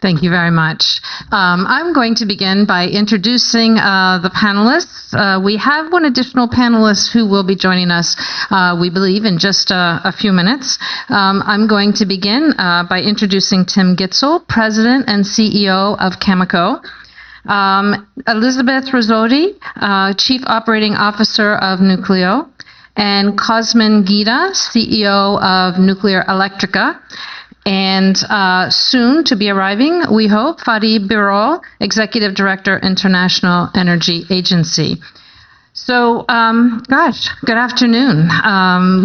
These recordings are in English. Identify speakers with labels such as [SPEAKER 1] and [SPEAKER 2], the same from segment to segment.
[SPEAKER 1] Thank you very much. I'm going to begin by introducing the panelists. We have one additional panelist who will be joining us, we believe, in just a few minutes. I'm going to begin by introducing Tim Gitzel, President and CEO of Cameco. Elisabeth Rizzotti, Chief Operating Officer of Newcleo, and Cosmin Ghita, CEO of Nuclearelectrica. And soon to be arriving, we hope, Fatih Birol, Executive Director, International Energy Agency. So, good afternoon.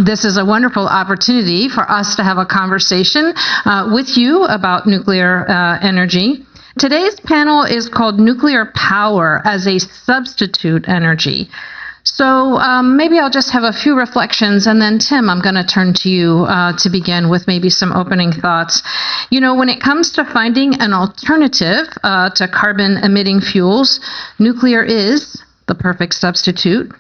[SPEAKER 1] This is a wonderful opportunity for us to have a conversation with you about nuclear energy. Today's panel is called Nuclear Power as a Substitute Energy. So maybe I'll just have a few reflections, and then Tim, I'm going to turn to you to begin with maybe some opening thoughts. You know, when it comes to finding an alternative to carbon-emitting fuels, nuclear is the perfect substitute.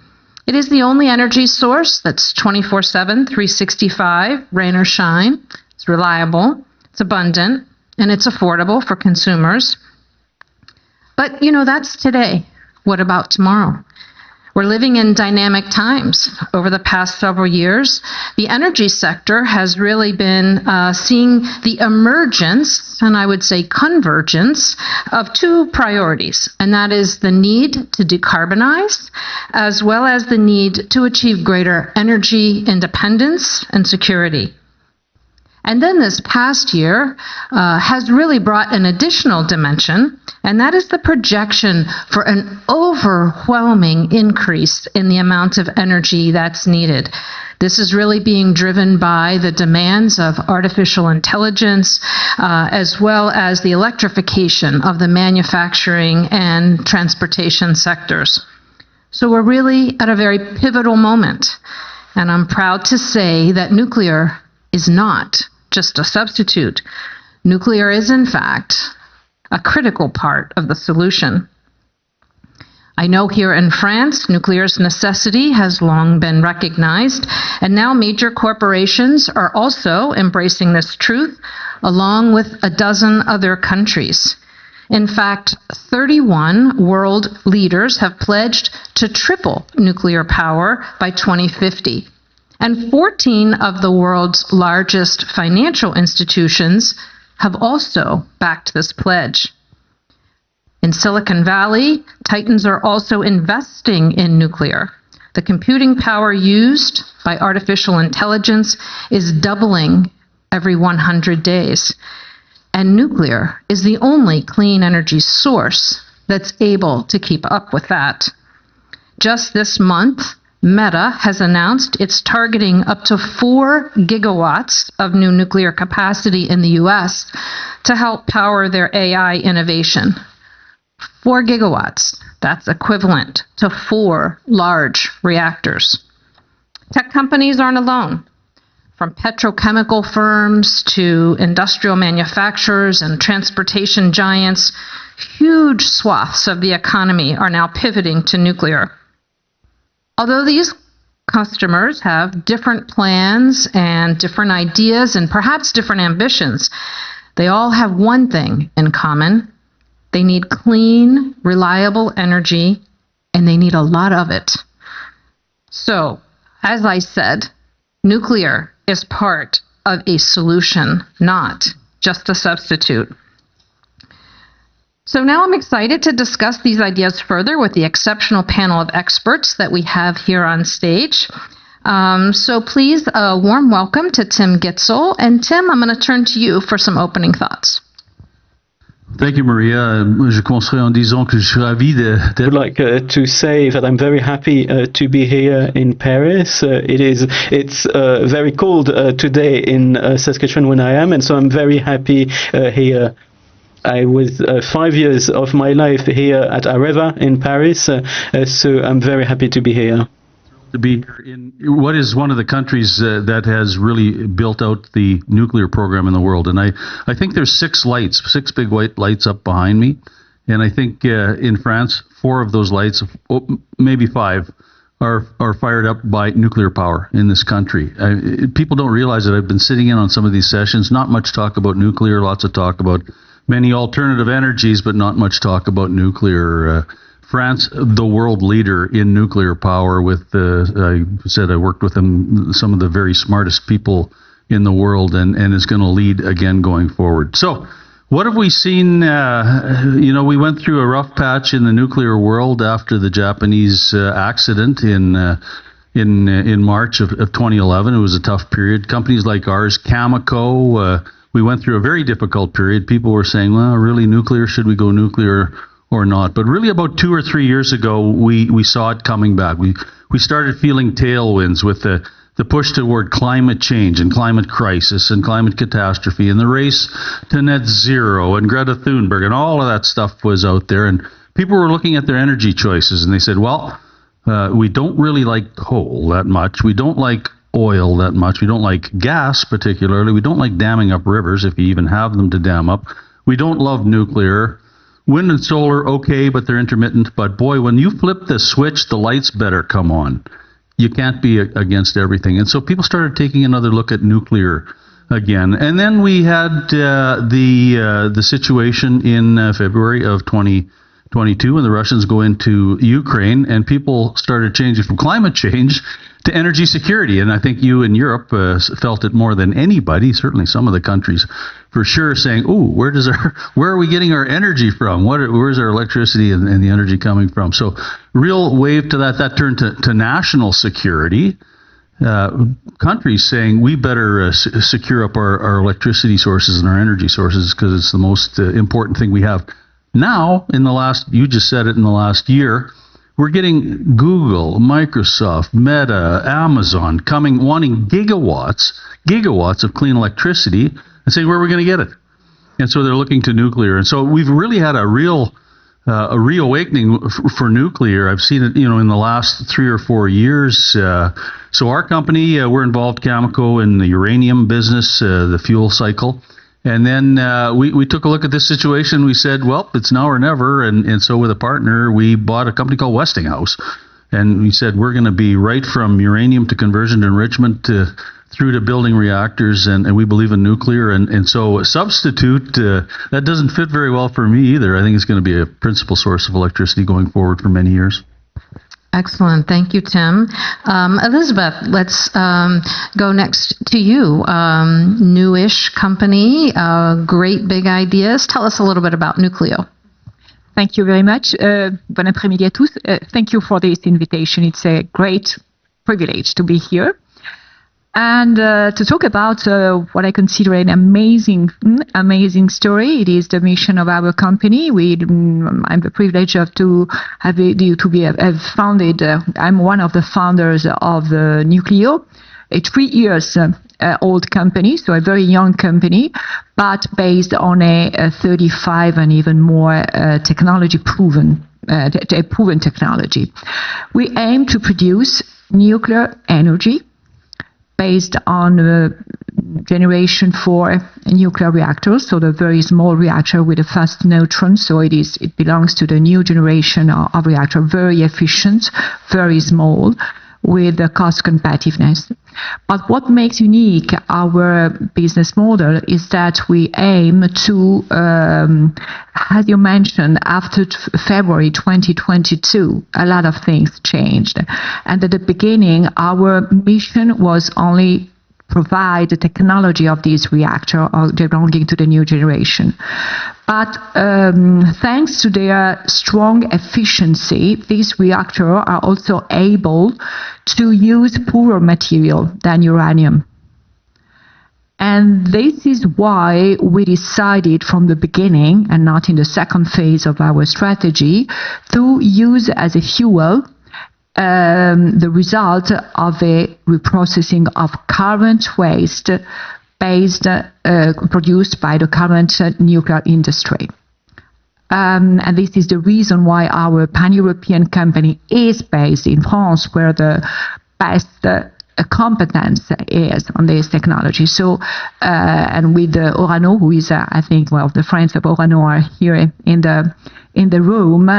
[SPEAKER 1] It is the only energy source that's 24/7, 365, rain or shine. It's reliable, it's abundant, and it's affordable for consumers. But, you know, that's today. What about tomorrow? We're living in dynamic times. Over the past several years, the energy sector has really been seeing the emergence, and I would say convergence, of two priorities, and that is the need to decarbonize, as well as the need to achieve greater energy independence and security. And then this past year has really brought an additional dimension, and that is the projection for an overwhelming increase in the amount of energy that's needed. This is really being driven by the demands of artificial intelligence, as well as the electrification of the manufacturing and transportation sectors. So we're really at a very pivotal moment, and I'm proud to say that nuclear is not just a substitute. Nuclear is, in fact, a critical part of the solution. I know here in France, nuclear's necessity has long been recognized, and now major corporations are also embracing this truth, along with a dozen other countries. In fact, 31 world leaders have pledged to triple nuclear power by 2050. And 14 of the world's largest financial institutions have also backed this pledge. In Silicon Valley, titans are also investing in nuclear. The computing power used by artificial intelligence is doubling every 100 days. And nuclear is the only clean energy source that's able to keep up with that. Just this month, Meta has announced it's targeting up to 4 gigawatts of new nuclear capacity in the US to help power their AI innovation. 4 gigawatts, that's equivalent to 4 large reactors. Tech companies aren't alone. From petrochemical firms to industrial manufacturers and transportation giants, huge swaths of the economy are now pivoting to nuclear. Although these customers have different plans and different ideas and perhaps different ambitions, they all have one thing in common. They need clean, reliable energy, and they need a lot of it. So, as I said, nuclear is part of a solution, not just a substitute. So now I'm excited to discuss these ideas further with the exceptional panel of experts that we have here on stage. So please, a warm welcome to Tim Gitzel. And Tim, I'm going to turn to you for some opening thoughts.
[SPEAKER 2] Thank you, Maria. Je commencerai en disant que je suis ravi
[SPEAKER 3] I would like to say that I'm very happy to be here in Paris. It's very cold today in Saskatchewan when I am, and so I'm very happy here. I was 5 years of my life here at Areva in Paris, so I'm very happy to be here.
[SPEAKER 2] to be here in what is one of the countries that has really built out the nuclear program in the world. And I think there's six big white lights up behind me. And I think in France, 4 of those lights, maybe 5, are fired up by nuclear power in this country. People don't realize that I've been sitting in on some of these sessions. Not much talk about nuclear, lots of talk about many alternative energies, but not much talk about nuclear. France, the world leader in nuclear power, with I said I worked with them, some of the very smartest people in the world, and is going to lead again going forward. So what have we seen? We went through a rough patch in the nuclear world after the Japanese accident in March of 2011. It was a tough period. Companies like ours, Cameco, we went through a very difficult period. People were saying, well, really nuclear? Should we go nuclear or not? But really about 2 or 3 years ago, we saw it coming back. We started feeling tailwinds with the push toward climate change and climate crisis and climate catastrophe and the race to net zero and Greta Thunberg and all of that stuff was out there. And people were looking at their energy choices and they said, well, we don't really like coal that much. We don't like oil that much. We don't like gas particularly. We don't like damming up rivers if you even have them to dam up. We don't love nuclear. Wind and solar, okay, but they're intermittent. But boy, when you flip the switch, the lights better come on. You can't be against everything. And so people started taking another look at nuclear again. And then we had the situation in February of 2022 when the Russians go into Ukraine, and people started changing from climate change to energy security. And I think you in Europe felt it more than anybody, certainly some of the countries for sure, saying, ooh, where are we getting our energy from? Where's our electricity and the energy coming from? So real wave to that turned to national security. Countries saying we better secure up our electricity sources and our energy sources because it's the most important thing we have. Now, you just said it, in the last year, we're getting Google, Microsoft, Meta, Amazon wanting gigawatts of clean electricity and saying, where are we going to get it? And so they're looking to nuclear. And so we've really had a reawakening for nuclear. I've seen it, in the last 3 or 4 years. So our company, we're involved, Cameco, in the uranium business, the fuel cycle. And then we took a look at this situation. We said, well, it's now or never. And so with a partner, we bought a company called Westinghouse. And we said, we're going to be right from uranium to conversion to enrichment through to building reactors. And we believe in nuclear. And so a substitute, that doesn't fit very well for me either. I think it's going to be a principal source of electricity going forward for many years.
[SPEAKER 1] Excellent. Thank you, Tim. Elisabeth, let's go next to you. Newish company, great big ideas. Tell us a little bit about Newcleo.
[SPEAKER 4] Thank you very much. Bon après-midi à tous. Thank you for this invitation. It's a great privilege to be here and to talk about what I consider an amazing story. It is the mission of our company. I'm the privilege to have founded. I'm one of the founders of Newcleo, a 3 years old company, so a very young company, but based on a 35 and even more proven technology. We aim to produce nuclear energy based on generation for nuclear reactors, so the very small reactor with a fast neutron. So it belongs to the new generation of reactor, very efficient, very small, with the cost competitiveness. But what makes unique our business model is that we aim to, as you mentioned, after February 2022, a lot of things changed. And at the beginning, our mission was only provide the technology of this reactor belonging to the new generation. But thanks to their strong efficiency, these reactors are also able to use poorer material than uranium. And this is why we decided from the beginning, and not in the second phase of our strategy, to use as a fuel the result of a reprocessing of current waste produced by the current nuclear industry. And this is the reason why our pan-European company is based in France, where the best competence is on this technology. So, and with Orano, who is, I think, well, the friends of Orano are here in the room.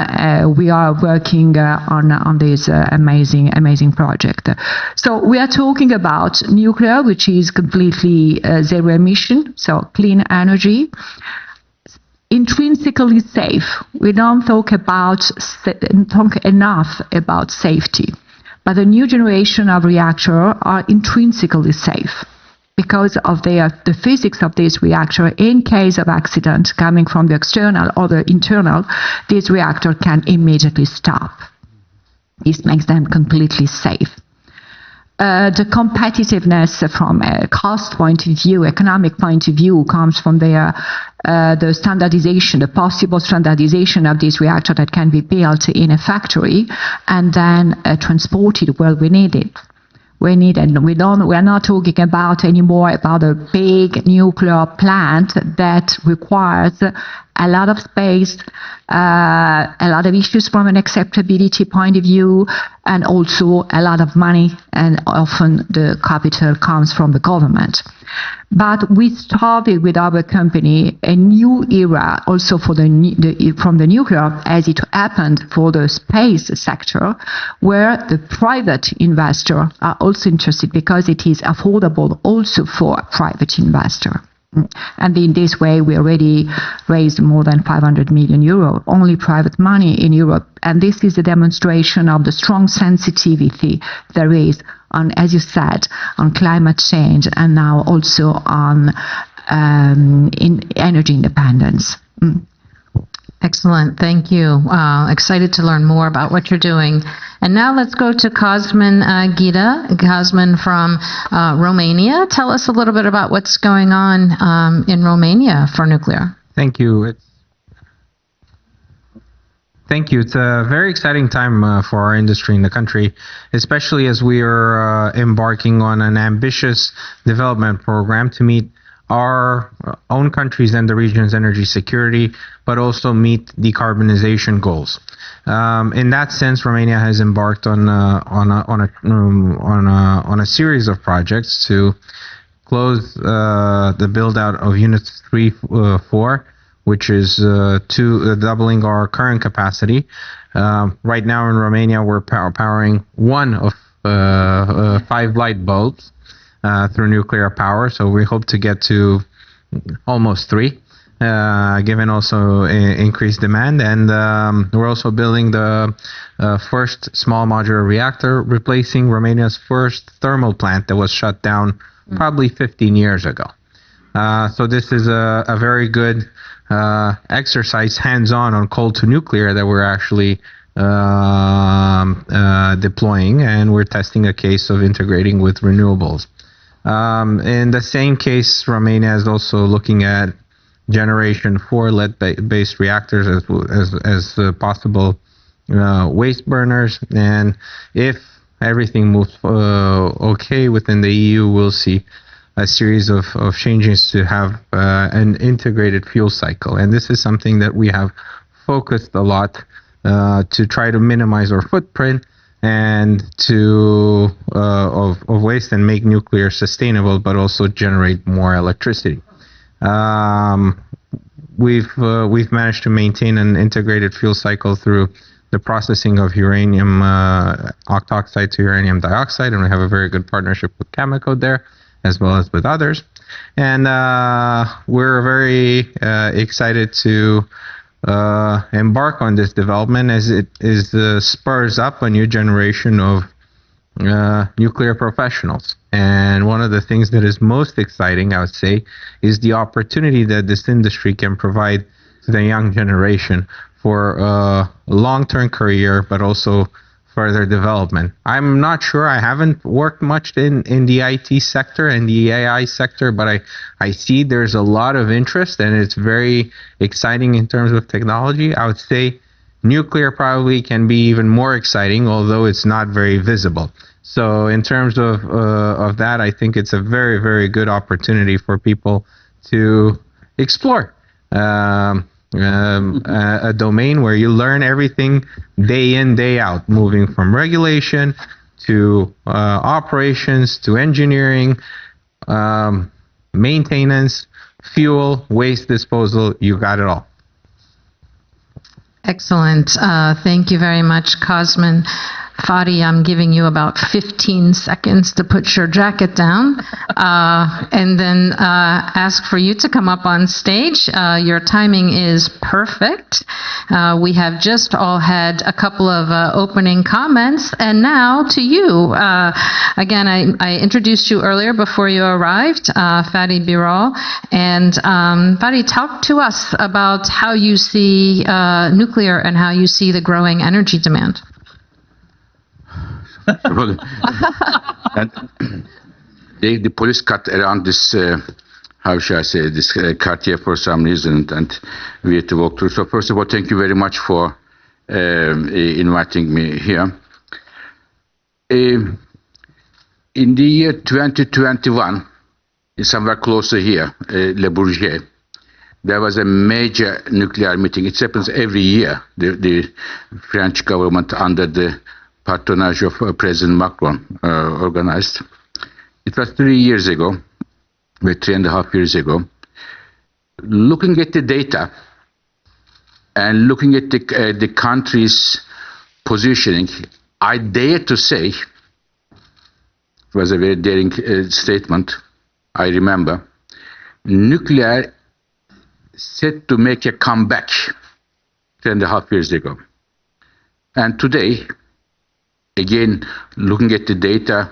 [SPEAKER 4] We are working on this amazing project. So we are talking about nuclear, which is completely zero emission, so clean energy. Intrinsically safe. We don't talk enough about safety, but the new generation of reactors are intrinsically safe because of the physics of this reactor. In case of accident coming from the external or the internal, this reactor can immediately stop. This makes them completely safe. The competitiveness from a cost point of view, economic point of view, comes from the standardization, the possible standardization of this reactor that can be built in a factory and then transported where we need it. We are not talking about anymore about a big nuclear plant that requires a lot of space, a lot of issues from an acceptability point of view, and also a lot of money, and often the capital comes from the government. But we started with our company a new era also for from the nuclear, as it happened for the space sector, where the private investors are also interested because it is affordable also for a private investor. And in this way, we already raised more than 500 million euro, only private money in Europe. And this is a demonstration of the strong sensitivity there is on, as you said, on climate change and now also on in energy independence.
[SPEAKER 1] Excellent. Thank you. Excited to learn more about what you're doing. And now let's go to Cosmin Ghita. Cosmin from Romania. Tell us a little bit about what's going on in Romania for nuclear.
[SPEAKER 5] Thank you. Thank you. It's a very exciting time for our industry in the country, especially as we are embarking on an ambitious development program to meet our own country's and the region's energy security, but also meet decarbonization goals. In that sense, Romania has embarked on a series of projects to close the build out of units 3, 4, which is doubling our current capacity. Right now in Romania, we're powering one of 5 light bulbs through nuclear power, so we hope to get to almost 3, given also increased demand. And we're also building the first small modular reactor, replacing Romania's first thermal plant that was shut down probably 15 years ago. So this is a very good exercise, hands-on coal to nuclear, that we're actually deploying, and we're testing a case of integrating with renewables. In the same case, Romania is also looking at generation 4 lead-based reactors as possible waste burners, and if everything moves okay within the EU, we'll see a series of changes to have an integrated fuel cycle. And this is something that we have focused a lot to try to minimize our footprint and of waste and make nuclear sustainable, but also generate more electricity. We've managed to maintain an integrated fuel cycle through the processing of uranium octoxide to uranium dioxide, and we have a very good partnership with Cameco there, as well as with others. And we're very excited to embark on this development, as it spurs up a new generation of nuclear professionals. And one of the things that is most exciting, I would say, is the opportunity that this industry can provide to the young generation for a long-term career, but also further development. I'm not sure, I haven't worked much in the IT sector and the AI sector, but I see there's a lot of interest, and it's very exciting in terms of technology. I would say nuclear probably can be even more exciting, although it's not very visible. So in terms of that, I think it's a very, very good opportunity for people to explore. a domain where you learn everything day in, day out, moving from regulation to operations to engineering, maintenance, fuel, waste disposal. You got it all.
[SPEAKER 1] Excellent. Thank you very much, Cosmin. Fatih, I'm giving you about 15 seconds to put your jacket down and then ask for you to come up on stage. Your timing is perfect. We have just all had a couple of opening comments, and now to you. Again, I introduced you earlier before you arrived, Fatih Birol. And Fatih, talk to us about how you see nuclear and how you see the growing energy demand.
[SPEAKER 6] And the police cut around this, how shall I say, this quartier for some reason, and we had to walk through. So first of all, thank you very much for inviting me here. In the year 2021, somewhere closer here, Le Bourget, there was a major nuclear meeting. It happens every year. The French government, under the patronage of President Macron, organized. It was 3 years ago, 3.5 years ago. Looking at the data and looking at the country's positioning, I dare to say, it was a very daring statement, I remember, nuclear set to make a comeback 3.5 years ago. And today, again, looking at the data,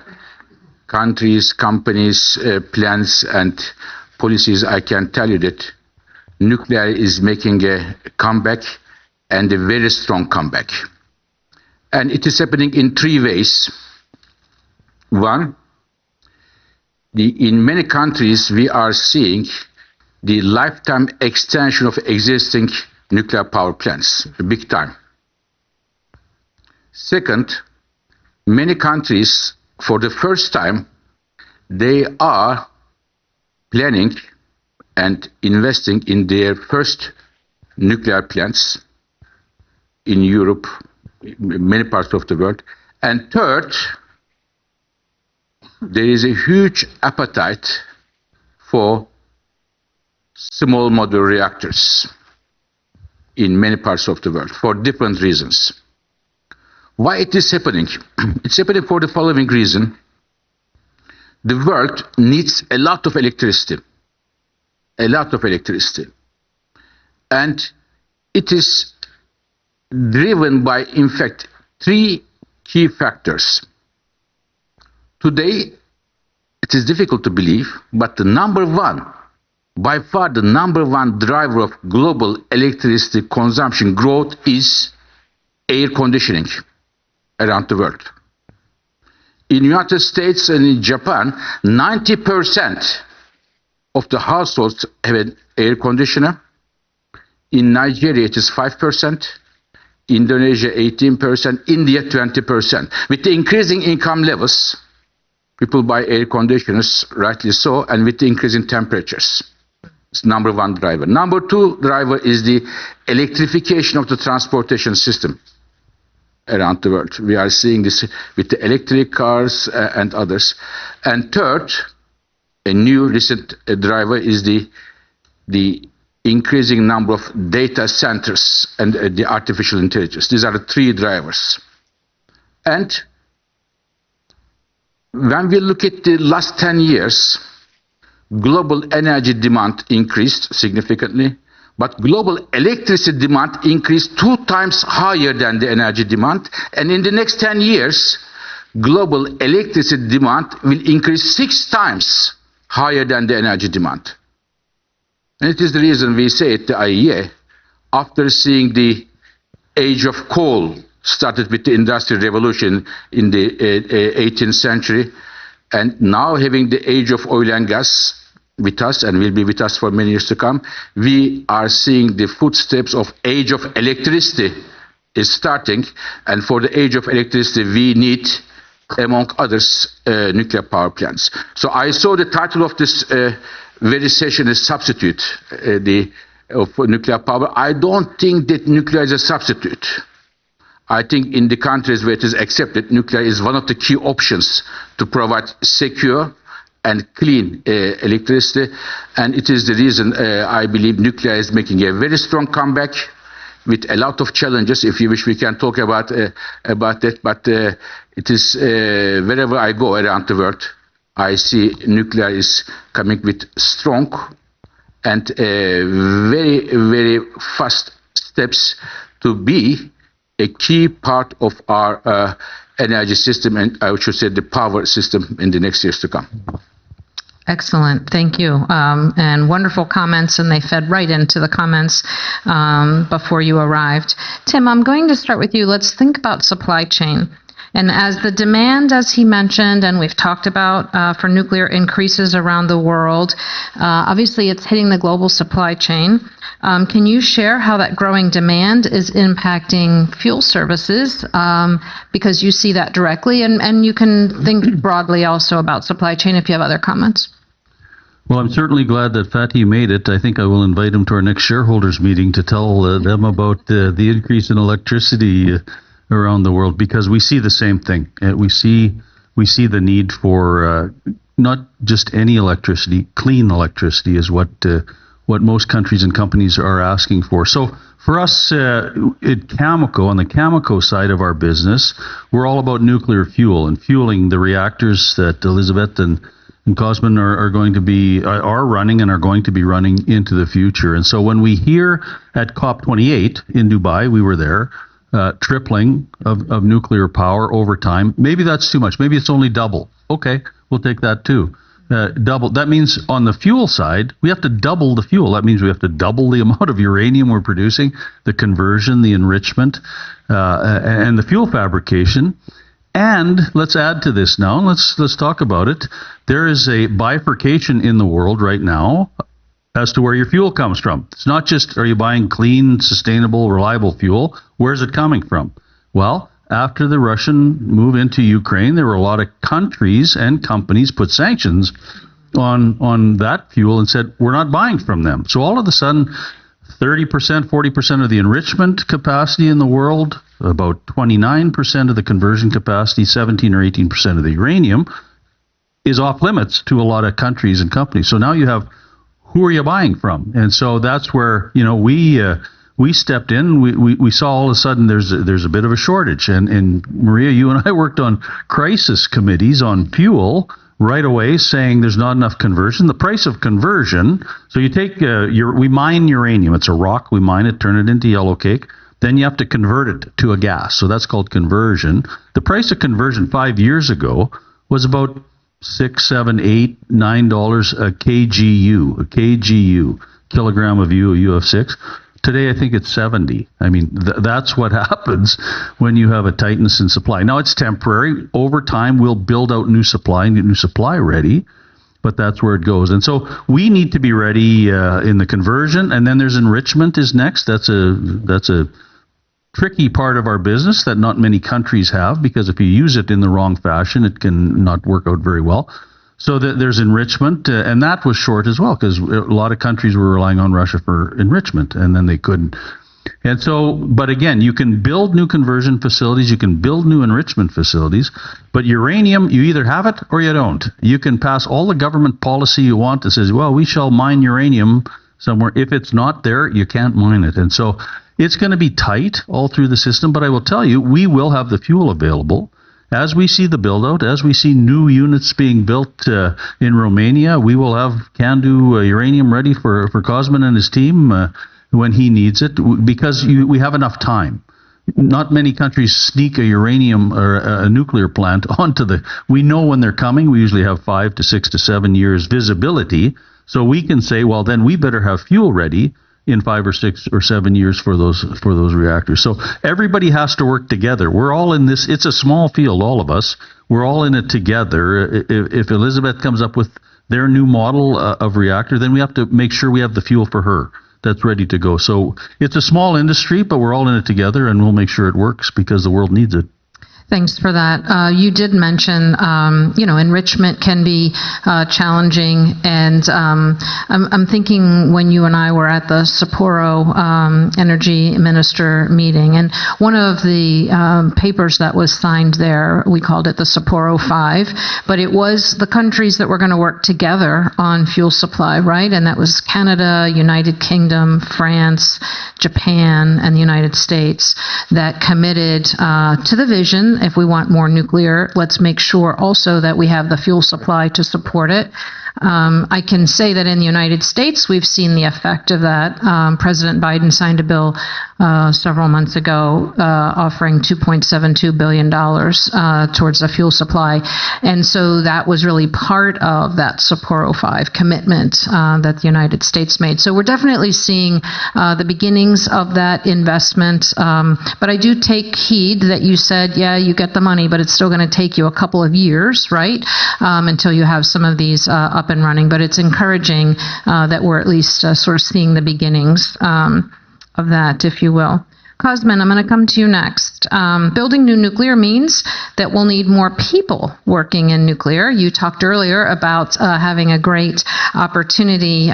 [SPEAKER 6] countries, companies, plans and policies, I can tell you that nuclear is making a comeback, and a very strong comeback. And it is happening in 3 ways. One, in many countries we are seeing the lifetime extension of existing nuclear power plants, big time. Second, many countries, for the first time, they are planning and investing in their first nuclear plants in Europe, many parts of the world. And third, there is a huge appetite for small modular reactors in many parts of the world for different reasons. Why it is happening? It's happening for the following reason. The world needs a lot of electricity. A lot of electricity. And it is driven by, in fact, 3 key factors. Today, it is difficult to believe, but the number one, by far the number one driver of global electricity consumption growth is air conditioning around the world. In the United States and in Japan, 90% of the households have an air conditioner. In Nigeria, it is 5%. Indonesia, 18%. India, 20%. With the increasing income levels, people buy air conditioners, rightly so, and with the increasing temperatures. It's number one driver. Number 2 driver is the electrification of the transportation system around the world. We are seeing this with the electric cars and others. And third, a new recent driver is the increasing number of data centers and the artificial intelligence. These are the 3 drivers. And when we look at the last 10 years, global energy demand increased significantly, but global electricity demand increased 2 times higher than the energy demand. And in the next 10 years, global electricity demand will increase 6 times higher than the energy demand. And it is the reason we say at the IEA, after seeing the age of coal started with the Industrial Revolution in the 18th century, and now having the age of oil and gas with us and will be with us for many years to come, we are seeing the footsteps of age of electricity is starting. And for the age of electricity, we need, among others, nuclear power plants. So I saw the title of this very session is Substitute, the of nuclear power. I don't think that nuclear is a substitute. I think in the countries where it is accepted, nuclear is one of the key options to provide secure and clean electricity. And it is the reason I believe nuclear is making a very strong comeback with a lot of challenges. If you wish, we can talk about that. But it is wherever I go around the world, I see nuclear is coming with strong and very, very fast steps to be a key part of our energy system, and I should say the power system in the next years to come.
[SPEAKER 1] Excellent, thank you. And wonderful comments, and they fed right into the comments before you arrived. Tim, I'm going to start with you. Let's think about supply chain. And as the demand, as he mentioned, and we've talked about for nuclear increases around the world, obviously it's hitting the global supply chain. Can you share how that growing demand is impacting fuel services? Because you see that directly, and you can think broadly also about supply chain if you have other comments.
[SPEAKER 2] Well, I'm certainly glad that Fatih made it. I think I will invite him to our next shareholders meeting to tell them about the increase in electricity around the world, because we see the same thing. We see the need for not just any electricity, clean electricity is what most countries and companies are asking for. So for us at Cameco, on the Cameco side of our business, we're all about nuclear fuel and fueling the reactors that Elisabeth and Cosmin are running and are going to be running into the future. And so when we hear at COP28 in Dubai, we were there, tripling of nuclear power over time. Maybe that's too much. Maybe it's only double. Okay, we'll take that too. Double. That means on the fuel side, we have to double the fuel. That means we have to double the amount of uranium we're producing, the conversion, the enrichment, and the fuel fabrication. And let's add to this now. Let's talk about it. There is a bifurcation in the world right now as to where your fuel comes from. It's not just, are you buying clean, sustainable, reliable fuel? Where's it coming from? Well, after the Russian move into Ukraine, there were a lot of countries and companies put sanctions on that fuel and said, we're not buying from them. So all of a sudden, 30%, 40% of the enrichment capacity in the world, about 29% of the conversion capacity, 17 or 18% of the uranium is off limits to a lot of countries and companies. So now you have, who are you buying from? And so that's where, we stepped in. We saw all of a sudden there's a bit of a shortage. And Maria, you and I worked on crisis committees on fuel right away, saying there's not enough conversion. The price of conversion, so you take, we mine uranium. It's a rock. We mine it, turn it into yellow cake. Then you have to convert it to a gas. So that's called conversion. The price of conversion 5 years ago was about $6, $7, $8, $9 a kgu, kilogram of UF6. Today, I think it's 70. I mean, that's what happens when you have a tightness in supply. Now, it's temporary. Over time, we'll build out new supply and get new supply ready, but that's where it goes. And so we need to be ready in the conversion, and then there's enrichment is next. That's a tricky part of our business that not many countries have, because if you use it in the wrong fashion, it can not work out very well. So there's enrichment, and that was short as well, because a lot of countries were relying on Russia for enrichment, and then they couldn't. And so, but again, you can build new conversion facilities, you can build new enrichment facilities, but uranium, you either have it or you don't. You can pass all the government policy you want that says, well, we shall mine uranium somewhere. If it's not there, you can't mine it. And so it's going to be tight all through the system, but I will tell you, we will have the fuel available. As we see the build-out, as we see new units being built in Romania, we will have CANDU uranium ready for Cosmin and his team when he needs it, because we have enough time. Not many countries sneak a uranium or a nuclear plant onto we know when they're coming. We usually have 5 to 6 to 7 years visibility, so we can say, well, then we better have fuel ready in 5 or 6 or 7 years for those reactors. So everybody has to work together. We're all in this. It's a small field, all of us. We're all in it together. If Elisabeth comes up with their new model of reactor, then we have to make sure we have the fuel for her that's ready to go. So it's a small industry, but we're all in it together, and we'll make sure it works because the world needs it.
[SPEAKER 1] Thanks for that. You did mention, enrichment can be challenging, and I'm thinking when you and I were at the Sapporo Energy Minister meeting, and one of the papers that was signed there, we called it the Sapporo 5, but it was the countries that were going to work together on fuel supply, right? And that was Canada, United Kingdom, France, Japan, and the United States that committed to the vision. If we want more nuclear, let's make sure also that we have the fuel supply to support it. I can say that in the United States, we've seen the effect of that. President Biden signed a bill several months ago offering $2.72 billion towards the fuel supply. And so that was really part of that Sapporo 5 commitment that the United States made. So we're definitely seeing the beginnings of that investment. But I do take heed that you said, yeah, you get the money, but it's still going to take you a couple of years, right, until you have some of these up and running. But it's encouraging that we're at least sort of seeing the beginnings of that, if you will. Cosmin, I'm going to come to you next. Building new nuclear means that we'll need more people working in nuclear. You talked earlier about having a great opportunity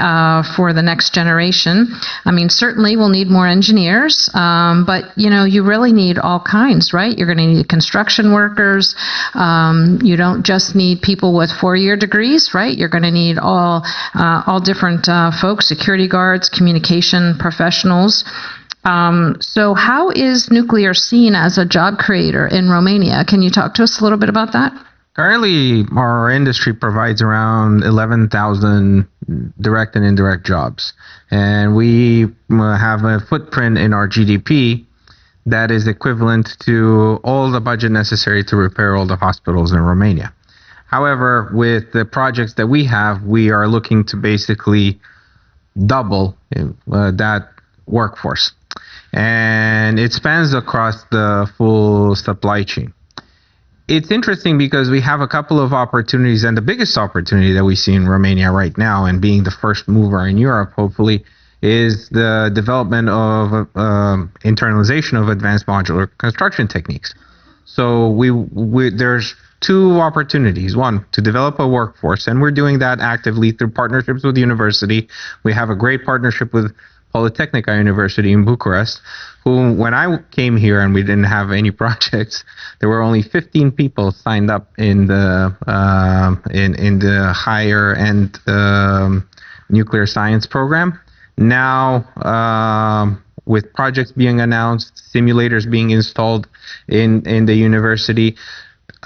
[SPEAKER 1] for the next generation. I mean, certainly we'll need more engineers, but you really need all kinds, right? You're going to need construction workers. You don't just need people with 4-year degrees, right? You're going to need all different folks, security guards, communication professionals. So how is nuclear seen as a job creator in Romania? Can you talk to us a little bit about that?
[SPEAKER 5] Currently, our industry provides around 11,000 direct and indirect jobs. And we have a footprint in our GDP that is equivalent to all the budget necessary to repair all the hospitals in Romania. However, with the projects that we have, we are looking to basically double that workforce. And it spans across the full supply chain. It's interesting because we have a couple of opportunities, and the biggest opportunity that we see in Romania right now, and being the first mover in Europe, hopefully, is the development of internalization of advanced modular construction techniques. So there's two opportunities. One, to develop a workforce, and we're doing that actively through partnerships with the university. We have a great partnership with Polytechnica University in Bucharest, who, when I came here and we didn't have any projects, there were only 15 people signed up in the higher end nuclear science program. Now, with projects being announced, simulators being installed in the university,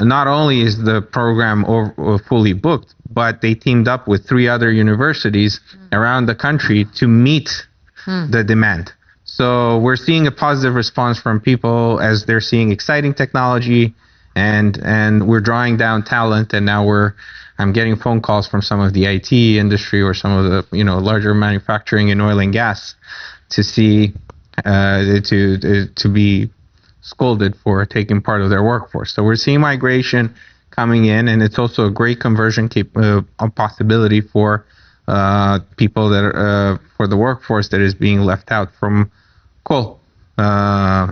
[SPEAKER 5] not only is the program fully booked, but they teamed up with 3 other universities around the country to meet the demand. So we're seeing a positive response from people as they're seeing exciting technology, and we're drawing down talent. And now I'm getting phone calls from some of the IT industry or some of the larger manufacturing in oil and gas to see to be scolded for taking part of their workforce. So we're seeing migration coming in, and it's also a great conversion possibility for people that are for the workforce that is being left out from coal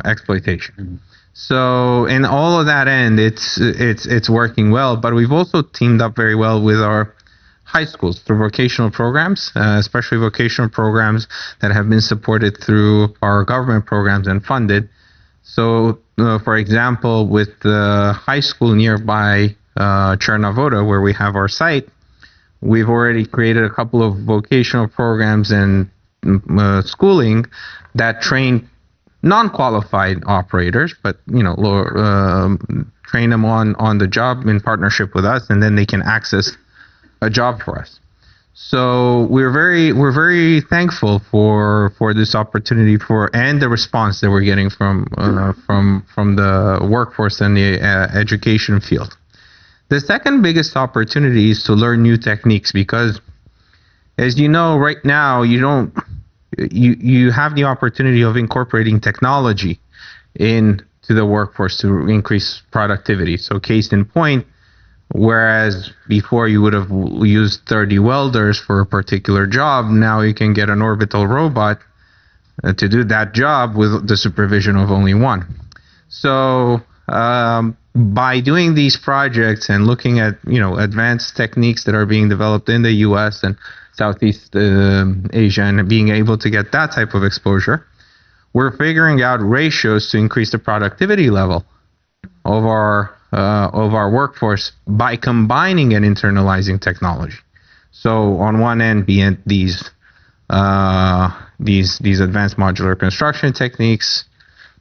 [SPEAKER 5] exploitation. So in all of that end, it's working well. But we've also teamed up very well with our high schools through vocational programs, especially vocational programs that have been supported through our government programs and funded. So, for example, with the high school nearby Chernavoda, where we have our site, we've already created a couple of vocational programs and schooling that train non-qualified operators, but train them on the job in partnership with us, and then they can access a job for us. So we're very thankful for this opportunity and the response that we're getting from the workforce and the education field. The second biggest opportunity is to learn new techniques, because, as you know, right now you have the opportunity of incorporating technology into the workforce to increase productivity. So case in point, whereas before you would have used 30 welders for a particular job, now you can get an orbital robot to do that job with the supervision of only one. So by doing these projects and looking at, advanced techniques that are being developed in the U.S. and Southeast Asia and being able to get that type of exposure, we're figuring out ratios to increase the productivity level of our workforce by combining and internalizing technology. So on one end, be it these advanced modular construction techniques,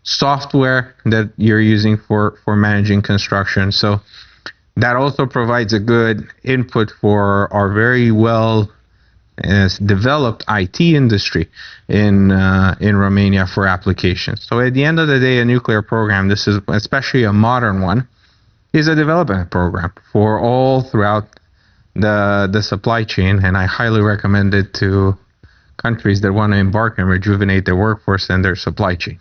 [SPEAKER 5] software that you're using for managing construction. So that also provides a good input for our very well developed IT industry in Romania for applications. So at the end of the day, a nuclear program, this is especially a modern one, is a development program for all throughout the supply chain, and I highly recommend it to countries that want to embark and rejuvenate their workforce and their supply chain.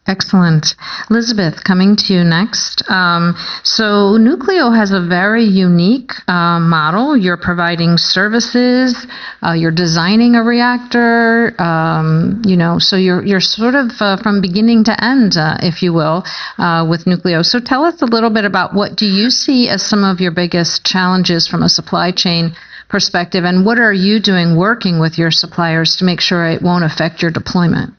[SPEAKER 1] Excellent. Elisabeth, coming to you next. So Newcleo has a very unique model. You're providing services, you're designing a reactor, so you're sort of from beginning to end, if you will, with Newcleo. So tell us a little bit about what do you see as some of your biggest challenges from a supply chain perspective, and what are you doing working with your suppliers to make sure it won't affect your deployment?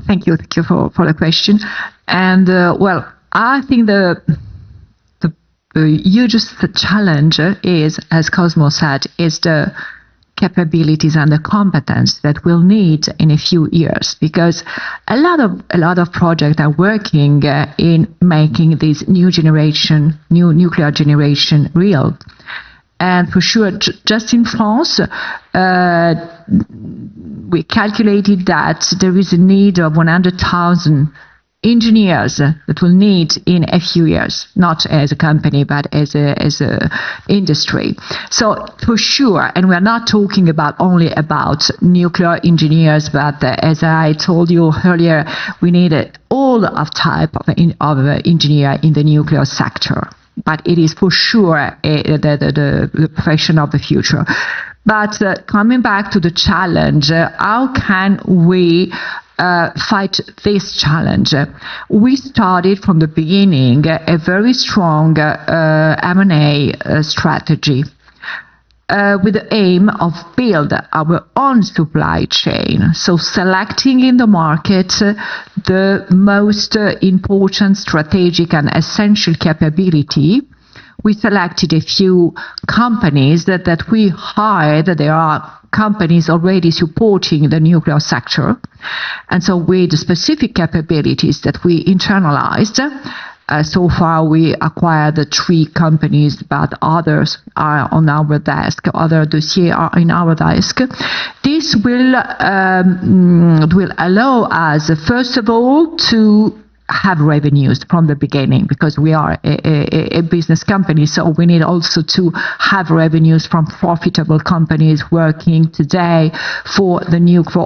[SPEAKER 4] Thank you for the question. And I think the hugest challenge is, as Cosmo said, is the capabilities and the competence that we'll need in a few years, because a lot of projects are working in making this new nuclear generation real. And for sure, just in France, we calculated that there is a need of 100,000 engineers that we'll need in a few years, not as a company, but as a industry. So for sure, and we're not talking only about nuclear engineers, but as I told you earlier, we need all of type of engineer in the nuclear sector. But it is for sure the profession of the future. But coming back to the challenge, how can we fight this challenge? We started from the beginning a very strong M&A strategy with the aim of build our own supply chain. So selecting in the market the most important strategic and essential capability. We selected a few companies that we hired. There are companies already supporting the nuclear sector. And so with the specific capabilities that we internalized, so far we acquired 3 companies, but others are on our desk, other dossiers are in our desk. This will allow us, first of all, to have revenues from the beginning, because we are a business company, so we need also to have revenues from profitable companies working today for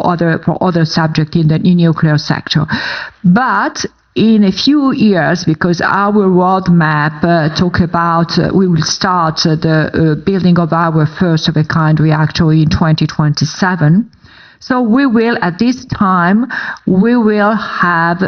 [SPEAKER 4] other subjects in the nuclear sector. But in a few years, because our roadmap talk about we will start the building of our first of a kind reactor in 2027. So we will, at this time, we will have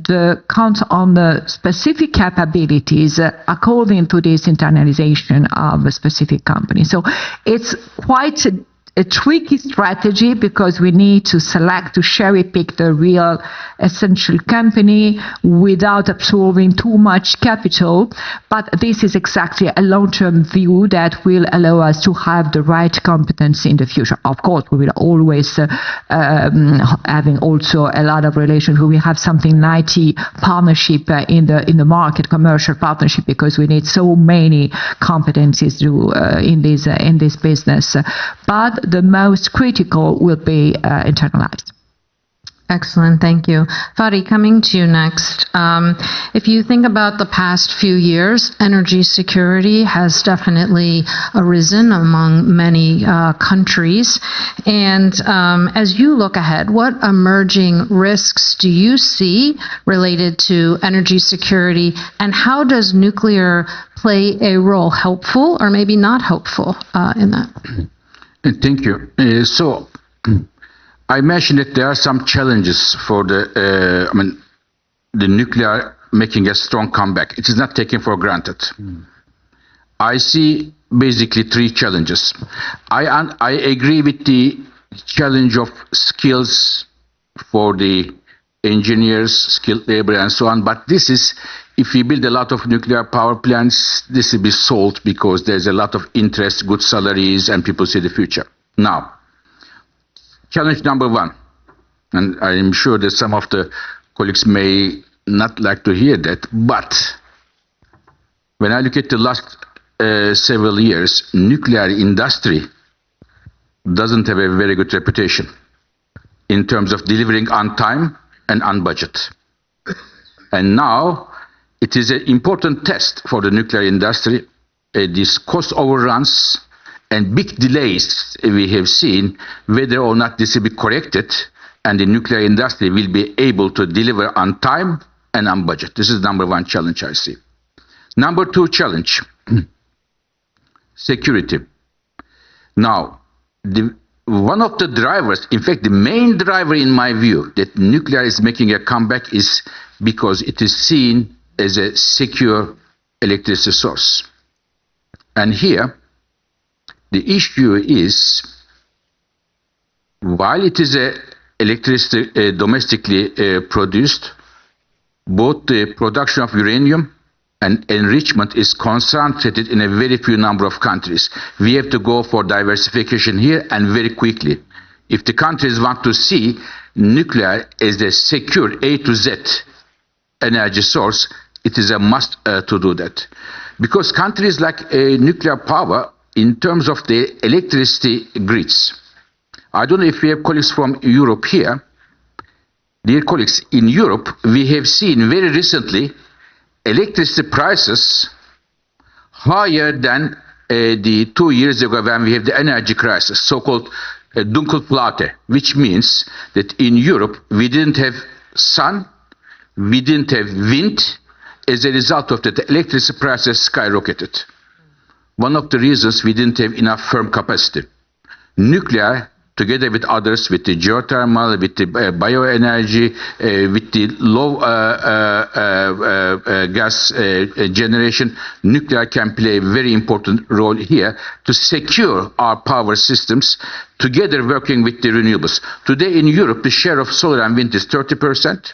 [SPEAKER 4] the count on the specific capabilities according to this internalization of a specific company. So it's quite a tricky strategy, because we need to select, to cherry pick the real essential company without absorbing too much capital. But this is exactly a long-term view that will allow us to have the right competence in the future. Of course, we will always having also a lot of relations. We have something 90 partnership in the market, commercial partnership, because we need so many competencies in this business. But the most critical will be internalized.
[SPEAKER 1] Excellent, thank you. Fatih, coming to you next. If you think about the past few years, energy security has definitely arisen among many countries. And as you look ahead, what emerging risks do you see related to energy security, and how does nuclear play a role, helpful or maybe not helpful in that?
[SPEAKER 6] Thank you. So I mentioned that there are some challenges for the nuclear making a strong comeback. It is not taken for granted. I see basically three challenges. I agree with the challenge of skills for the engineers, skilled labor, and so on. But this is, if we build a lot of nuclear power plants, this will be solved because there's a lot of interest, good salaries, and people see the future. Now, challenge number one, and I am sure that some of the colleagues may not like to hear that, but when I look at the last several years, nuclear industry doesn't have a very good reputation in terms of delivering on time and on budget. And now it is an important test for the nuclear industry. These cost overruns and big delays we have seen, whether or not this will be corrected and the nuclear industry will be able to deliver on time and on budget. This is number one challenge I see. Number two challenge, security. Now, one of the drivers, in fact, the main driver in my view that nuclear is making a comeback is because it is seen as a secure electricity source. And here, the issue is, while it is electricity domestically produced, both the production of uranium and enrichment is concentrated in a very few number of countries. We have to go for diversification here and very quickly. If the countries want to see nuclear as a secure A to Z energy source, it is a must to do that. Because countries like nuclear power, in terms of the electricity grids, I don't know if we have colleagues from Europe here. Dear colleagues, in Europe, we have seen very recently electricity prices higher than the 2 years ago when we have the energy crisis, so-called Dunkelflaute, which means that in Europe we didn't have sun, we didn't have wind. As a result of that, the electricity prices skyrocketed. One of the reasons we didn't have enough firm capacity. Nuclear, together with others, with the geothermal, with the bioenergy, with the low gas generation, nuclear can play a very important role here to secure our power systems, together working with the renewables. Today in Europe, the share of solar and wind is 30%,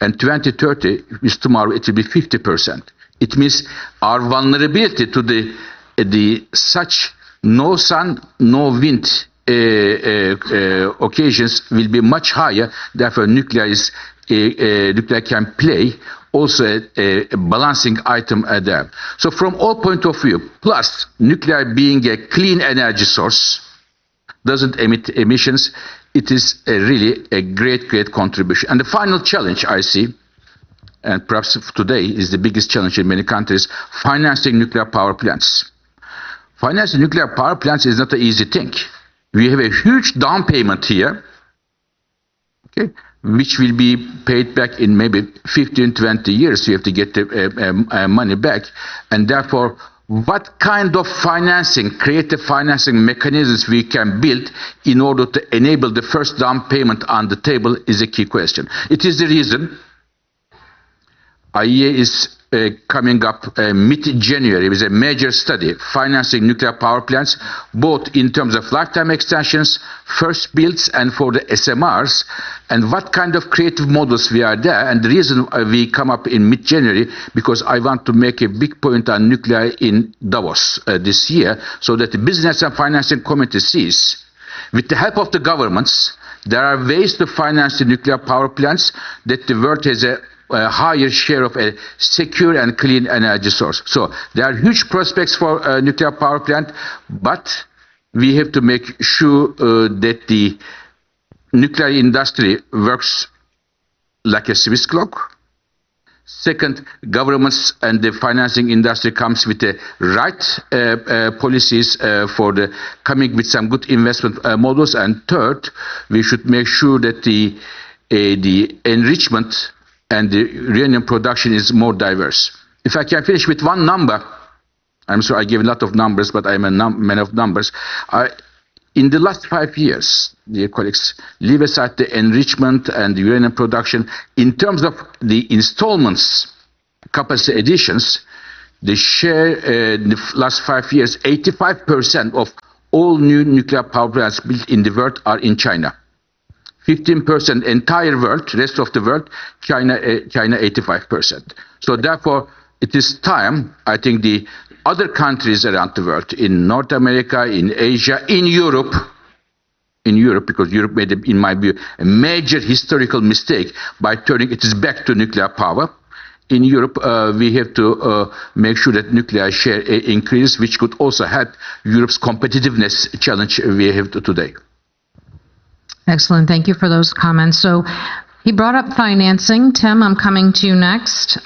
[SPEAKER 6] and 2030, is tomorrow, it will be 50%. It means our vulnerability to the such no sun, no wind occasions will be much higher. Therefore, nuclear can play also a balancing item there. So from all point of view, plus nuclear being a clean energy source, doesn't emit emissions, it is really a great contribution. And the final challenge I see, and perhaps today is the biggest challenge in many countries, financing nuclear power plants. Financing nuclear power plants is not an easy thing. We have a huge down payment here, okay, which will be paid back in maybe 15, 20 years. You have to get the money back. And therefore, what kind of financing, creative financing mechanisms we can build in order to enable the first down payment on the table is a key question. It is the reason IEA is coming up mid-January with a major study financing nuclear power plants, both in terms of lifetime extensions, first builds, and for the SMRs, and what kind of creative models we are there. And the reason we come up in mid-January, because I want to make a big point on nuclear in Davos this year, so that the business and financing committee sees, with the help of the governments, there are ways to finance the nuclear power plants that the world has a higher share of a secure and clean energy source. So there are huge prospects for nuclear power plant, but we have to make sure that the nuclear industry works like a Swiss clock. Second, governments and the financing industry comes with the right policies for the coming with some good investment models. And third, we should make sure that the enrichment and the uranium production is more diverse. If I can finish with one number, I'm sorry I gave a lot of numbers, but I'm a man of numbers. In the last 5 years, dear colleagues, leave aside the enrichment and uranium production, in terms of the installments, capacity additions, the share in the last 5 years, 85% of all new nuclear power plants built in the world are in China. 15% entire world, rest of the world, China 85%. So therefore, it is time, I think, the other countries around the world, in North America, in Asia, in Europe, because Europe made, in my view, a major historical mistake by turning it back to nuclear power. In Europe, we have to make sure that nuclear share increases, which could also help Europe's competitiveness challenge we have today.
[SPEAKER 1] Excellent. Thank you for those comments. So he brought up financing. Tim, I'm coming to you next.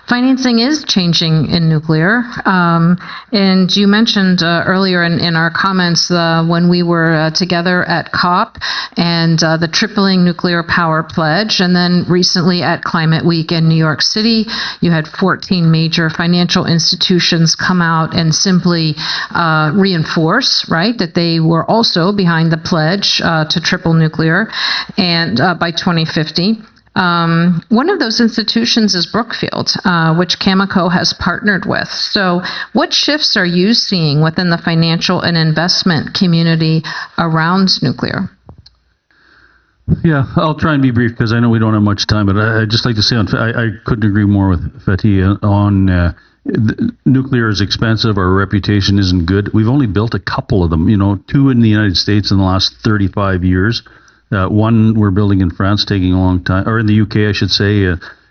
[SPEAKER 1] Financing is changing in nuclear. And you mentioned earlier in our comments when we were together at COP and the tripling nuclear power pledge. And then recently at Climate Week in New York City, you had 14 major financial institutions come out and simply reinforce, right, that they were also behind the pledge to triple nuclear and by 2050. One of those institutions is Brookfield, which Cameco has partnered with. So what shifts are you seeing within the financial and investment community around nuclear?
[SPEAKER 2] Yeah, I'll try and be brief because I know we don't have much time, but I'd just like to say I couldn't agree more with Fatih on nuclear is expensive, our reputation isn't good. We've only built a couple of them, 2 in the United States in the last 35 years. One we're building in France, taking a long time, or in the UK, I should say,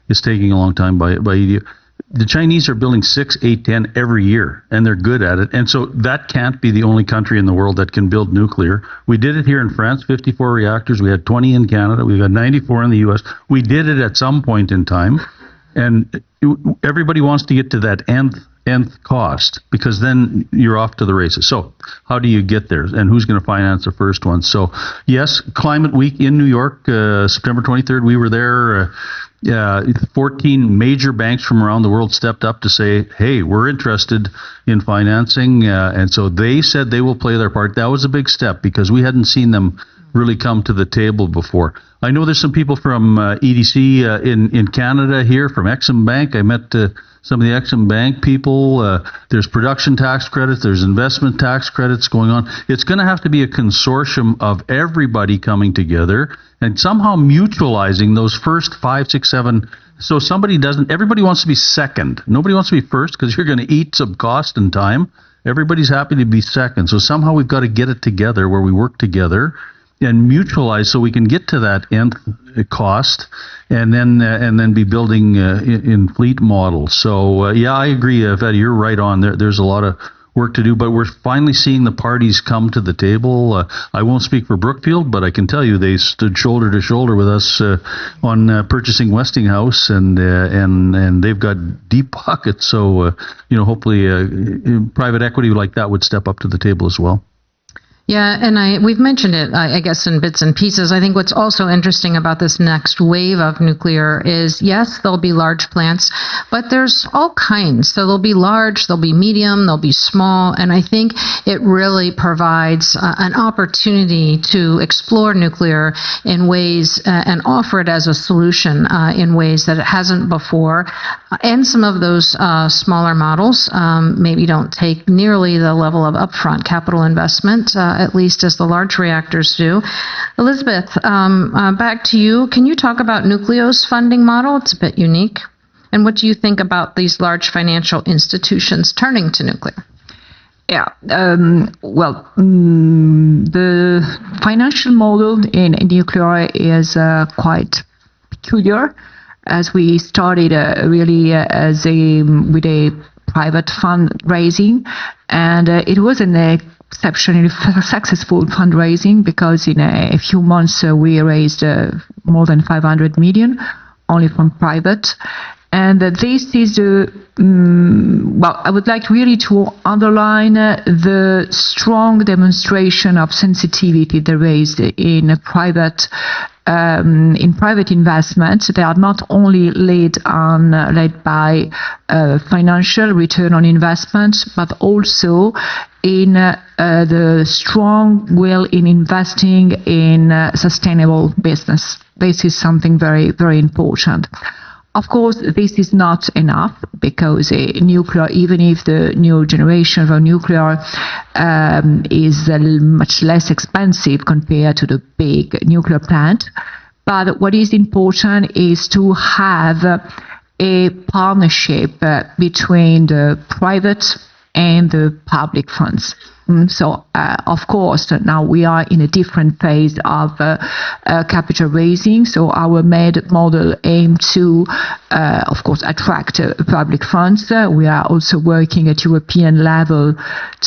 [SPEAKER 2] is taking a long time by EDF. The Chinese are building 6, 8, 10 every year, and they're good at it. And so that can't be the only country in the world that can build nuclear. We did it here in France, 54 reactors. We had 20 in Canada. We've got 94 in the US. We did it at some point in time. And everybody wants to get to that nth cost, because then you're off to the races. So how do you get there, and who's going to finance the first one? So yes, Climate Week in New York, September 23rd, we were there. 14 major banks from around the world stepped up to say, hey, we're interested in financing. And so they said they will play their part. That was a big step because we hadn't seen them really come to the table before. I know there's some people from EDC in Canada here, from Exim Bank. I met some of the Exim Bank people. There's production tax credits. There's investment tax credits going on. It's going to have to be a consortium of everybody coming together and somehow mutualizing those first 5, 6, 7. So everybody wants to be second. Nobody wants to be first because you're going to eat some cost and time. Everybody's happy to be second. So somehow we've got to get it together where we work together and mutualize so we can get to that nth cost and then be building in fleet models. So yeah, I agree, Fatih, you're right on. There's a lot of work to do, but we're finally seeing the parties come to the table. I won't speak for Brookfield, but I can tell you they stood shoulder to shoulder with us on purchasing Westinghouse, and they've got deep pockets. So hopefully private equity like that would step up to the table as well.
[SPEAKER 1] Yeah, and we've mentioned it, I guess, in bits and pieces. I think what's also interesting about this next wave of nuclear is, yes, there'll be large plants, but there's all kinds. So there'll be large, there'll be medium, there'll be small, and I think it really provides an opportunity to explore nuclear in ways and offer it as a solution in ways that it hasn't before. And some of those smaller models maybe don't take nearly the level of upfront capital investment, at least as the large reactors do. Elisabeth, back to you. Can you talk about Nucleo's funding model? It's a bit unique. And what do you think about these large financial institutions turning to nuclear?
[SPEAKER 4] Yeah, well, the financial model in nuclear is quite peculiar, as we started really with a private fundraising, and it was an exceptionally successful fundraising because in a few months we raised more than 500 million only from private, And this is well, I would like really to underline the strong demonstration of sensitivity there is in private investments. They are not only led by financial return on investment, but also in the strong will in investing in sustainable business. This is something very, very important. Of course, this is not enough because nuclear, even if the new generation of nuclear is much less expensive compared to the big nuclear plant, but what is important is to have a partnership between the private and the public funds. So, of course, now we are in a different phase of capital raising. So our model aim to, of course, attract public funds. We are also working at European level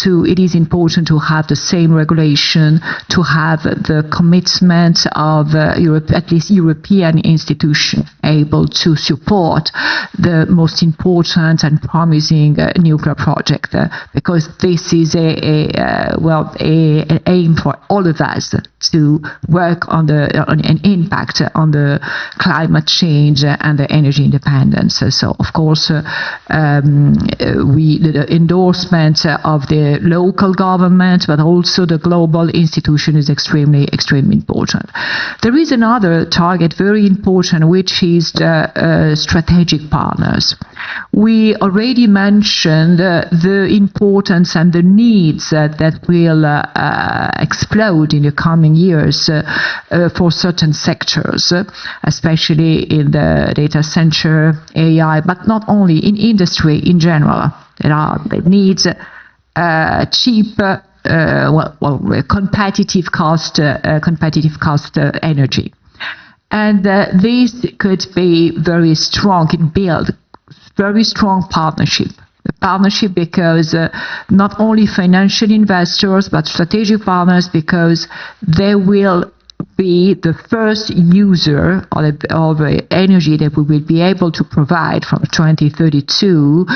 [SPEAKER 4] it is important to have the same regulation, to have the commitment of at least European institutions able to support the most important and promising nuclear project, because this is an aim for all of us to work on an impact on the climate change and the energy independence. So, of course, the endorsement of the local government, but also the global institution is extremely, extremely important. There is another target, very important, which is the strategic partners. We already mentioned the importance and the needs that will explode in the coming years for certain sectors, especially in the data center, AI, but not only in industry in general. There are the needs cheap, competitive cost energy, and this could be very strong. It build very strong partnership. The partnership because not only financial investors but strategic partners, because they will be the first user of the energy that we will be able to provide from 2032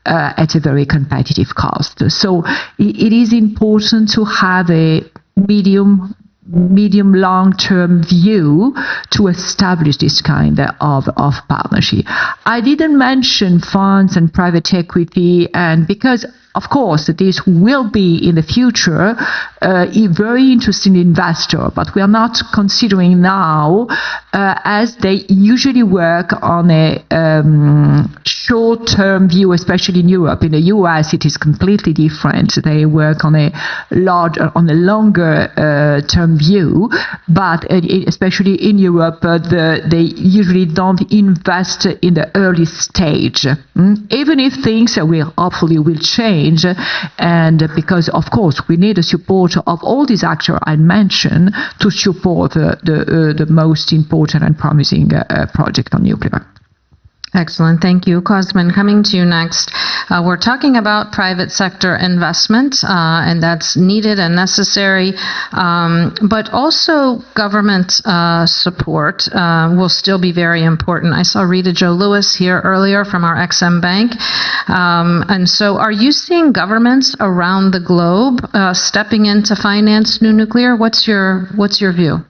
[SPEAKER 4] at a very competitive cost. So it is important to have a medium long-term view to establish this kind of partnership. I didn't mention funds and private equity, and because of course this will be in the future a very interesting investor, but we are not considering now as they usually work on a short-term view, especially in Europe. In the US it is completely different. They work on a longer term view, but especially in Europe they usually don't invest in the early stage, even if things will hopefully change. And because of course we need the support of all these actors I mentioned to support the most important and promising project on nuclear.
[SPEAKER 1] Excellent. Thank you. Cosmin, coming to you next. We're talking about private sector investment, and that's needed and necessary, but also government support will still be very important. I saw Rita Jo Lewis here earlier from our XM Bank. And so are you seeing governments around the globe stepping in to finance new nuclear? What's your view?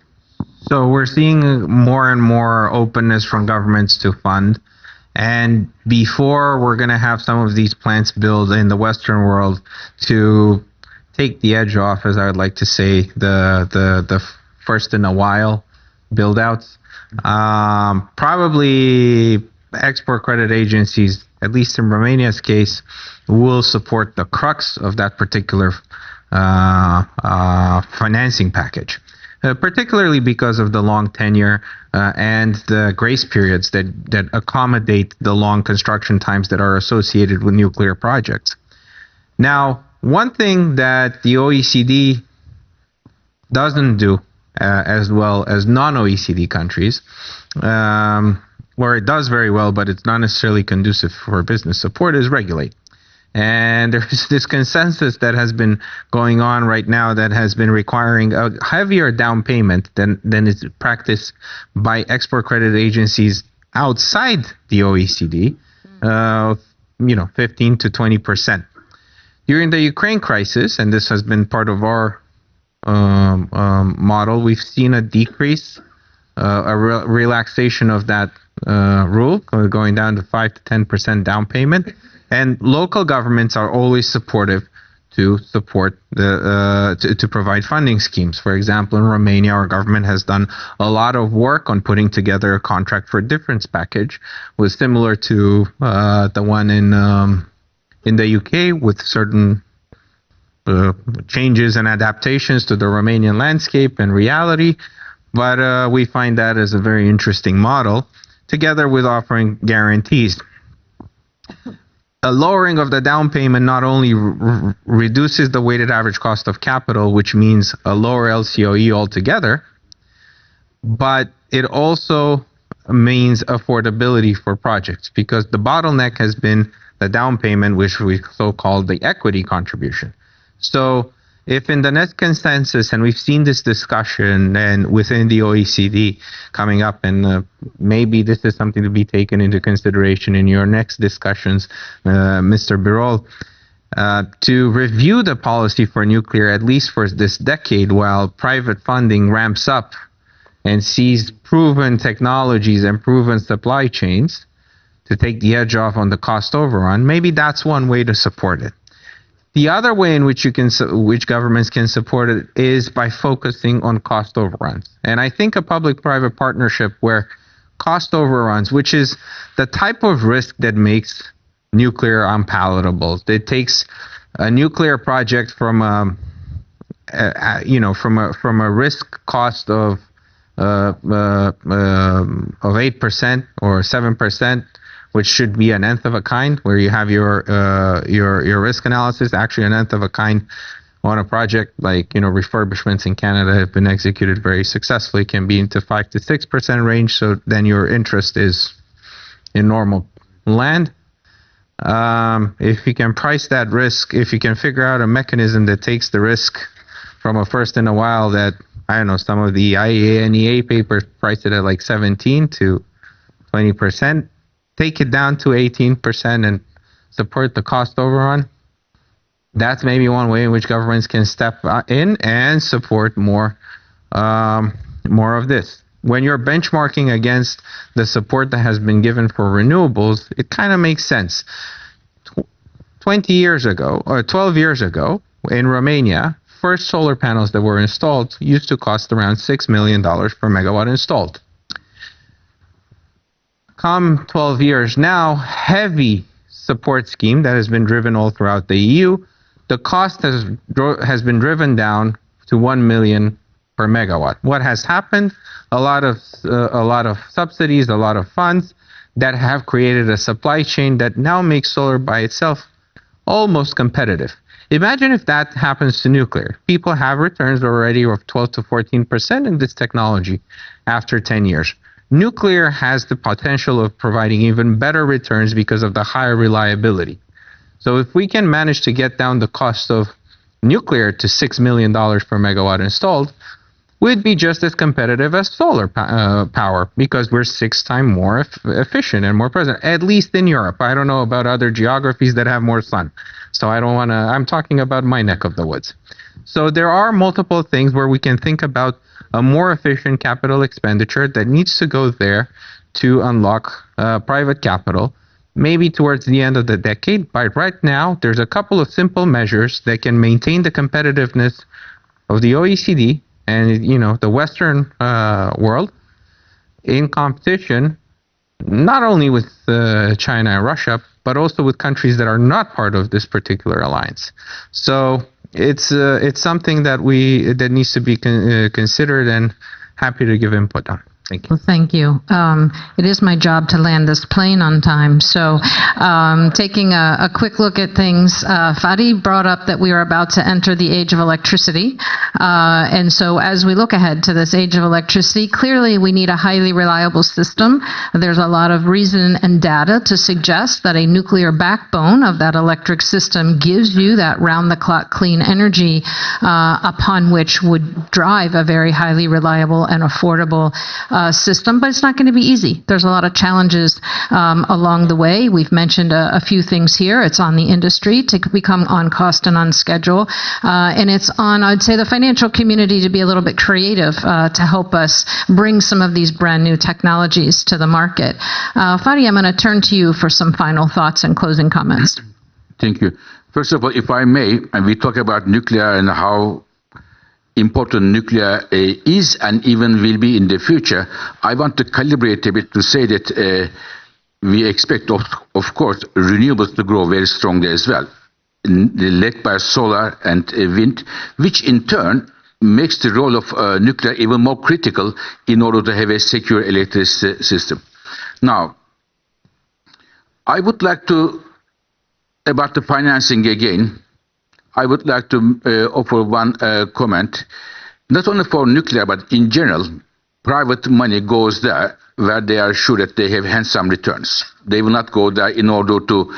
[SPEAKER 5] So we're seeing more and more openness from governments to fund. And before we're going to have some of these plants built in the Western world to take the edge off, as I would like to say, the first in a while build outs, probably export credit agencies, at least in Romania's case, will support the crux of that particular financing package. Particularly because of the long tenure and the grace periods that accommodate the long construction times that are associated with nuclear projects. Now, one thing that the OECD doesn't do as well as non-OECD countries, where it does very well, but it's not necessarily conducive for business support, is regulate. And there's this consensus that has been going on right now that has been requiring a heavier down payment than is practiced by export credit agencies outside the OECD, 15 to 20%. During the Ukraine crisis, and this has been part of our model, we've seen a decrease, relaxation of that rule, going down to 5 to 10% down payment. And local governments are always supportive to support to provide funding schemes. For example, in Romania, our government has done a lot of work on putting together a contract for difference package, was similar to the one in the UK, with certain changes and adaptations to the Romanian landscape and reality. But we find that as a very interesting model, together with offering guarantees. A lowering of the down payment not only reduces the weighted average cost of capital, which means a lower LCOE altogether, but it also means affordability for projects, because the bottleneck has been the down payment, which we so-called the equity contribution. So if in the net consensus, and we've seen this discussion and within the OECD coming up, and maybe this is something to be taken into consideration in your next discussions, Mr. Birol, to review the policy for nuclear, at least for this decade, while private funding ramps up and sees proven technologies and proven supply chains to take the edge off on the cost overrun. Maybe that's one way to support it. The other way in which which governments can support it is by focusing on cost overruns. And I think a public-private partnership where cost overruns, which is the type of risk that makes nuclear unpalatable. It takes a nuclear project from a risk cost of 8% or 7%, which should be an nth of a kind, where you have your risk analysis. Actually, an nth of a kind on a project like refurbishments in Canada have been executed very successfully, can be into 5 to 6% range. So then your interest is in normal land. If you can price that risk, if you can figure out a mechanism that takes the risk from a first in a while, that I don't know, some of the IEA and EA papers price it at like 17 to 20%. Take it down to 18% and support the cost overrun. That's maybe one way in which governments can step in and support more of this. When you're benchmarking against the support that has been given for renewables, it kind of makes sense. 20 years ago, or 12 years ago, in Romania, first solar panels that were installed used to cost around $6 million per megawatt installed. Come 12 years now, heavy support scheme that has been driven all throughout the EU. The cost has been driven down to 1 million per megawatt. What has happened? A lot of subsidies, a lot of funds that have created a supply chain that now makes solar by itself almost competitive. Imagine if that happens to nuclear. People have returns already of 12 to 14% in this technology after 10 years. Nuclear has the potential of providing even better returns because of the higher reliability. So if we can manage to get down the cost of nuclear to $6 million per megawatt installed, we'd be just as competitive as solar power, because we're 6 times more efficient and more present, at least in Europe. I don't know about other geographies that have more sun. So I don't want to, I'm talking about my neck of the woods. So there are multiple things where we can think about a more efficient capital expenditure that needs to go there to unlock private capital, maybe towards the end of the decade. But right now, there's a couple of simple measures that can maintain the competitiveness of the OECD and the Western world in competition, not only with China and Russia, but also with countries that are not part of this particular alliance. So it's something that needs to be considered, and happy to give input on. Thank you.
[SPEAKER 1] Well, thank you. It is my job to land this plane on time. So taking a quick look at things, Fatih brought up that we are about to enter the age of electricity. And so as we look ahead to this age of electricity, clearly we need a highly reliable system. There's a lot of reason and data to suggest that a nuclear backbone of that electric system gives you that round-the-clock clean energy upon which would drive a very highly reliable and affordable system, but it's not going to be easy. There's a lot of challenges along the way. We've mentioned a few things here. It's on the industry to become on cost and on schedule, and it's on, I'd say, the financial community to be a little bit creative to help us bring some of these brand new technologies to the market. Fatih, I'm going to turn to you for some final thoughts and closing comments.
[SPEAKER 6] Thank you. First of all, if I may, and we talk about nuclear and how important nuclear is and even will be in the future, I want to calibrate a bit to say that we expect, of course, renewables to grow very strongly as well, led by solar and wind, which in turn makes the role of nuclear even more critical in order to have a secure electricity system. Now, I would like to, about the financing again, I would like to offer one comment. Not only for nuclear, but in general, private money goes there where they are sure that they have handsome returns. They will not go there in order to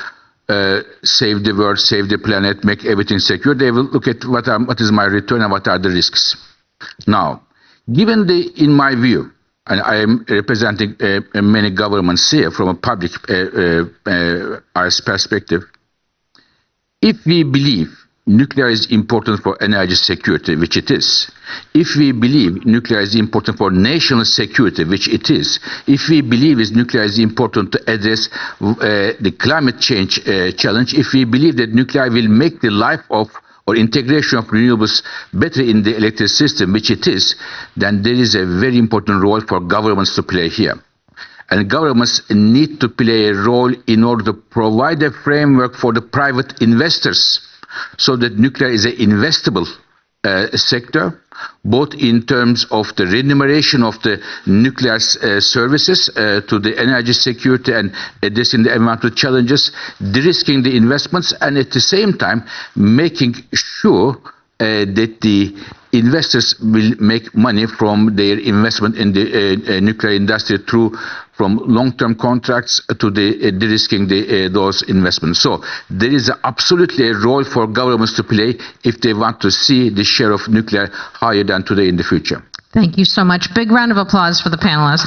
[SPEAKER 6] save the world, save the planet, make everything secure. They will look at what is my return and what are the risks. Now, given in my view, and I am representing many governments here from a public perspective, if we believe nuclear is important for energy security, which it is, if we believe nuclear is important for national security, which it is, if we believe nuclear is important to address the climate change challenge, if we believe that nuclear will make the life of or integration of renewables better in the electric system, which it is, then there is a very important role for governments to play here. And governments need to play a role in order to provide a framework for the private investors so that nuclear is an investable sector, both in terms of the remuneration of the nuclear services to the energy security and addressing the environmental challenges, de-risking the investments, and at the same time making sure that the investors will make money from their investment in the nuclear industry from long-term contracts to the de-risking those investments. So there is absolutely a role for governments to play if they want to see the share of nuclear higher than today in the future.
[SPEAKER 1] Thank you so much. Big round of applause for the panelists.